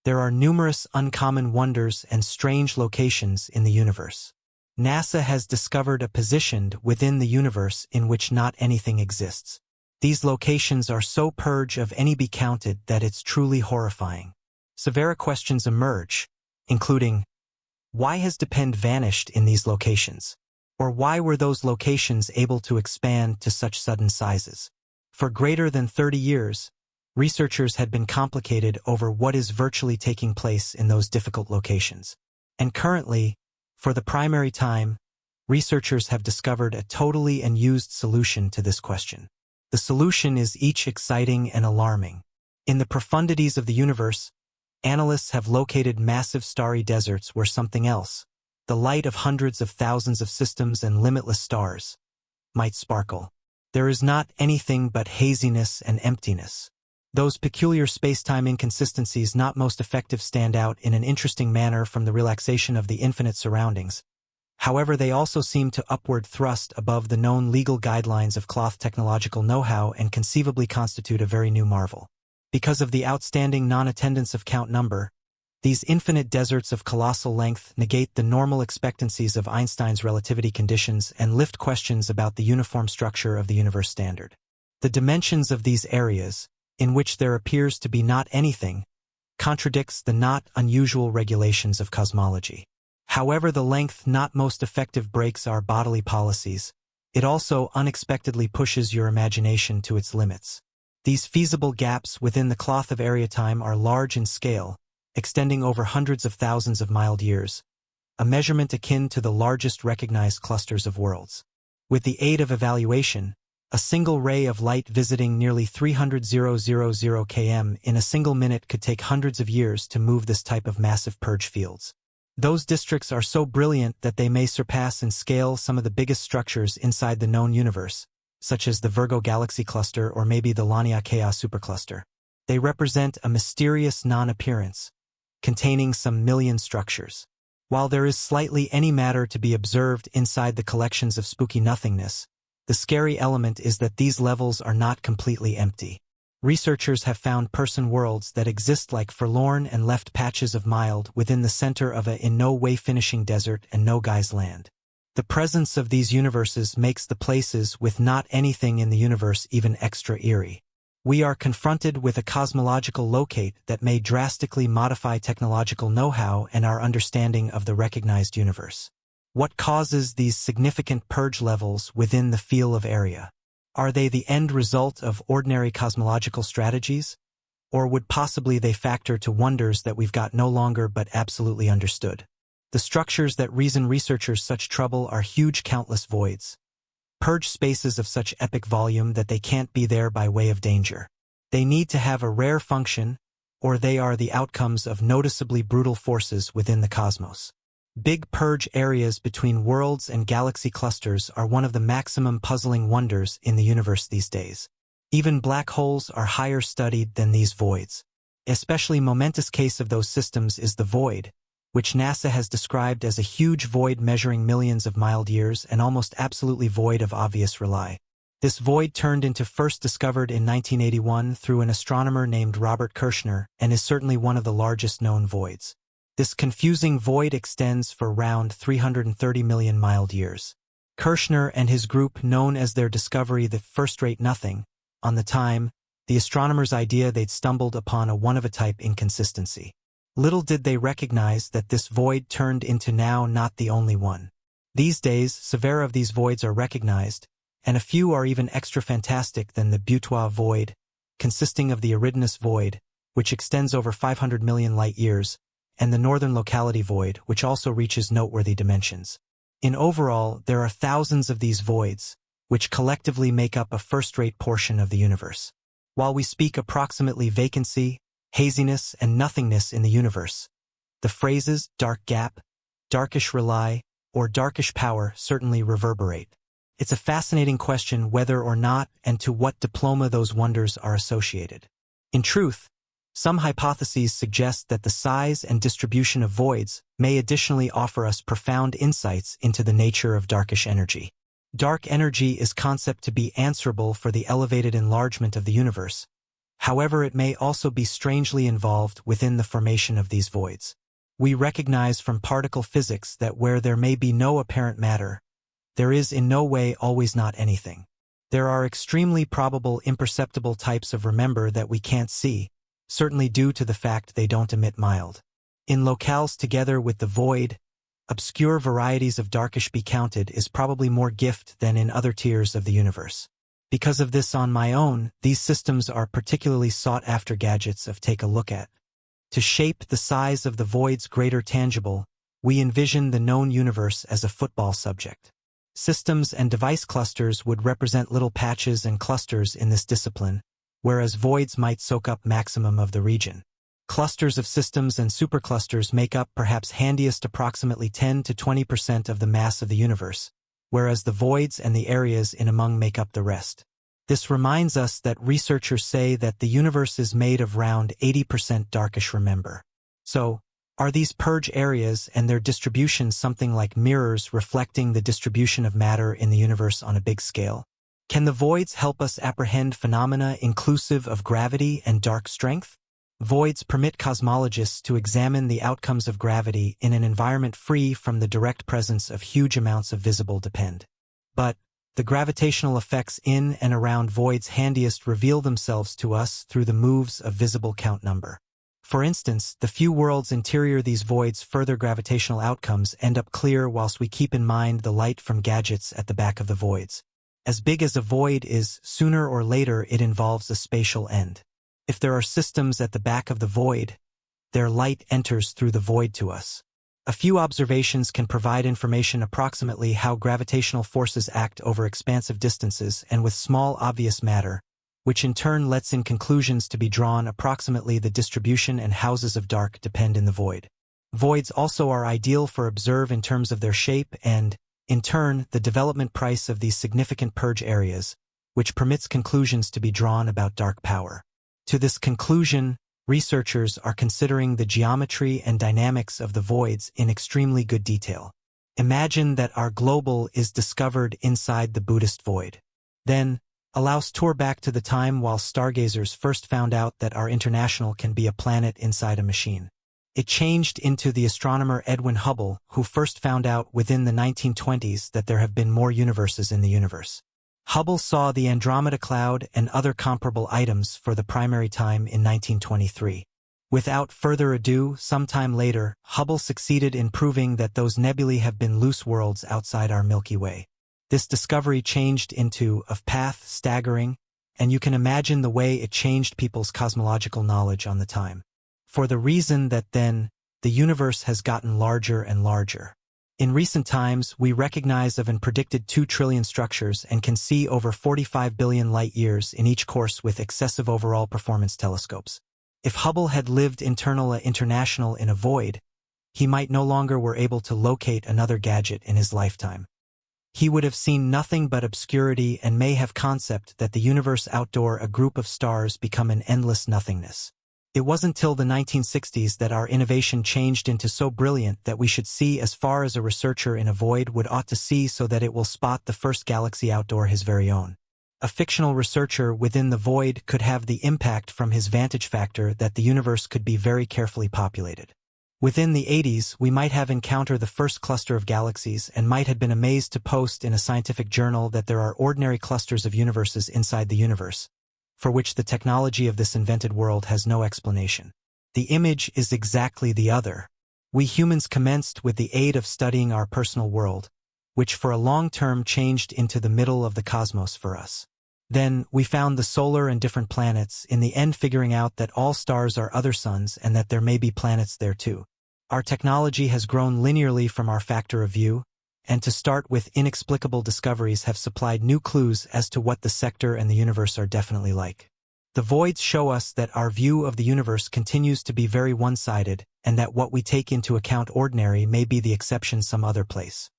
There are numerous uncommon wonders and strange locations in the universe. NASA has discovered a position within the universe in which not anything exists. These locations are so purge of any be counted that it's truly horrifying. Severe questions emerge, including, why has depend vanished in these locations? Or why were those locations able to expand to such sudden sizes? For greater than 30 years, researchers had been complicated over what is virtually taking place in those difficult locations. And currently, for the primary time, researchers have discovered a totally unused solution to this question. The solution is each exciting and alarming. In the profundities of the universe, analysts have located massive starry deserts where something else, the light of hundreds of thousands of systems and limitless stars, might sparkle. There is not anything but haziness and emptiness. Those peculiar space-time inconsistencies not most effective stand out in an interesting manner from the relaxation of the infinite surroundings. However, they also seem to upward thrust above the known legal guidelines of cloth technological know-how and conceivably constitute a very new marvel. Because of the outstanding non-attendance of count number, these infinite deserts of colossal length negate the normal expectancies of Einstein's relativity conditions and lift questions about the uniform structure of the universe standard. The dimensions of these areas, in which there appears to be not anything, contradicts the not unusual regulations of cosmology. However, the length not most effective breaks our bodily policies. It also unexpectedly pushes your imagination to its limits. These feasible gaps within the cloth of area-time are large in scale, extending over hundreds of thousands of mild years, a measurement akin to the largest recognized clusters of worlds. With the aid of evaluation, a single ray of light visiting nearly 300,000 km in a single minute could take hundreds of years to move this type of massive purge fields. Those districts are so brilliant that they may surpass in scale some of the biggest structures inside the known universe, such as the Virgo galaxy cluster or maybe the Laniakea supercluster. They represent a mysterious non-appearance, containing some million structures. While there is slightly any matter to be observed inside the collections of spooky nothingness, the scary element is that these levels are not completely empty. Researchers have found person worlds that exist like forlorn and left patches of mild within the center of a in no way finishing desert and no guy's land. The presence of these universes makes the places with not anything in the universe even extra eerie. We are confronted with a cosmological locate that may drastically modify technological know-how and our understanding of the recognized universe. What causes these significant purge levels within the field of area? Are they the end result of ordinary cosmological strategies? Or would possibly they factor to wonders that we've got no longer but absolutely understood? The structures that reason researchers such trouble are huge countless voids. Purge spaces of such epic volume that they can't be there by way of danger. They need to have a rare function, or they are the outcomes of noticeably brutal forces within the cosmos. Big purge areas between worlds and galaxy clusters are one of the maximum puzzling wonders in the universe these days. Even black holes are higher studied than these voids. Especially momentous case of those systems is the void, which NASA has described as a huge void measuring millions of mild years and almost absolutely void of obvious rely. This void turned into first discovered in 1981 through an astronomer named Robert Kirshner and is certainly one of the largest known voids. This confusing void extends for around 330 million mild years. Kirshner and his group, known as their discovery the first-rate nothing, on the time, the astronomers' idea they'd stumbled upon a one-of-a-type inconsistency. Little did they recognize that this void turned into now not the only one. These days, severe of these voids are recognized, and a few are even extra fantastic than the Butois void, consisting of the Eridanus void, which extends over 500 million light-years, and the northern locality void, which also reaches noteworthy dimensions. In overall, there are thousands of these voids, which collectively make up a first-rate portion of the universe. While we speak approximately vacancy, haziness, and nothingness in the universe, the phrases dark gap, darkish rely, or darkish power certainly reverberate. It's a fascinating question whether or not and to what diploma those wonders are associated. In truth, some hypotheses suggest that the size and distribution of voids may additionally offer us profound insights into the nature of darkish energy. Dark energy is concept to be answerable for the elevated enlargement of the universe. However, it may also be strangely involved within the formation of these voids. We recognize from particle physics that where there may be no apparent matter, there is in no way always not anything. There are extremely probable imperceptible types of remember that we can't see, certainly due to the fact they don't emit mild. In locales together with the void, obscure varieties of darkish be counted is probably more gift than in other tiers of the universe. Because of this on my own, these systems are particularly sought after gadgets of take a look at. To shape the size of the void's greater tangible, we envision the known universe as a football subject. Systems and device clusters would represent little patches and clusters in this discipline, whereas voids might soak up maximum of the region. Clusters of systems and superclusters make up perhaps handiest approximately 10 to 20% of the mass of the universe, whereas the voids and the areas in among make up the rest. This reminds us that researchers say that the universe is made of around 80% darkish remember. So, are these purge areas and their distribution something like mirrors reflecting the distribution of matter in the universe on a big scale? Can the voids help us apprehend phenomena inclusive of gravity and dark strength? Voids permit cosmologists to examine the outcomes of gravity in an environment free from the direct presence of huge amounts of visible depend. But the gravitational effects in and around voids handiest reveal themselves to us through the moves of visible count number. For instance, the few worlds interior these voids' further gravitational outcomes end up clear whilst we keep in mind the light from gadgets at the back of the voids. As big as a void is, sooner or later it involves a spatial end. If there are systems at the back of the void, their light enters through the void to us. A few observations can provide information approximately how gravitational forces act over expansive distances and with small obvious matter, which in turn lets in conclusions to be drawn approximately the distribution and houses of dark depend in the void. Voids also are ideal for observe in terms of their shape and, in turn, the development price of these significant purge areas, which permits conclusions to be drawn about dark power. To this conclusion, researchers are considering the geometry and dynamics of the voids in extremely good detail. Imagine that our global is discovered inside the Buddhist void. Then, allow us tour back to the time while stargazers first found out that our international can be a planet inside a machine. It changed into the astronomer Edwin Hubble, who first found out within the 1920s that there have been more universes in the universe. Hubble saw the Andromeda Cloud and other comparable items for the primary time in 1923. Without further ado, sometime later, Hubble succeeded in proving that those nebulae have been loose worlds outside our Milky Way. This discovery changed into a path staggering, and you can imagine the way it changed people's cosmological knowledge on the time. For the reason that then, the universe has gotten larger and larger. In recent times, we recognize of and predicted 2 trillion structures and can see over 45 billion light-years in each course with excessive overall performance telescopes. If Hubble had lived international in a void, he might no longer were able to locate another gadget in his lifetime. He would have seen nothing but obscurity and may have concept that the universe outdoor a group of stars become an endless nothingness. It wasn't till the 1960s that our innovation changed into so brilliant that we should see as far as a researcher in a void would ought to see so that it will spot the first galaxy outdoor his very own. A fictional researcher within the void could have the impact from his vantage factor that the universe could be very carefully populated. Within the 80s, we might have encountered the first cluster of galaxies and might have been amazed to post in a scientific journal that there are ordinary clusters of universes inside the universe, for which the technology of this invented world has no explanation. The image is exactly the other. We humans commenced with the aid of studying our personal world, which for a long term changed into the middle of the cosmos for us. Then, we found the solar and different planets, in the end figuring out that all stars are other suns and that there may be planets there too. Our technology has grown linearly from our factor of view, and to start with inexplicable discoveries have supplied new clues as to what the sector and the universe are definitely like. The voids show us that our view of the universe continues to be very one-sided, and that what we take into account ordinary may be the exception some other place.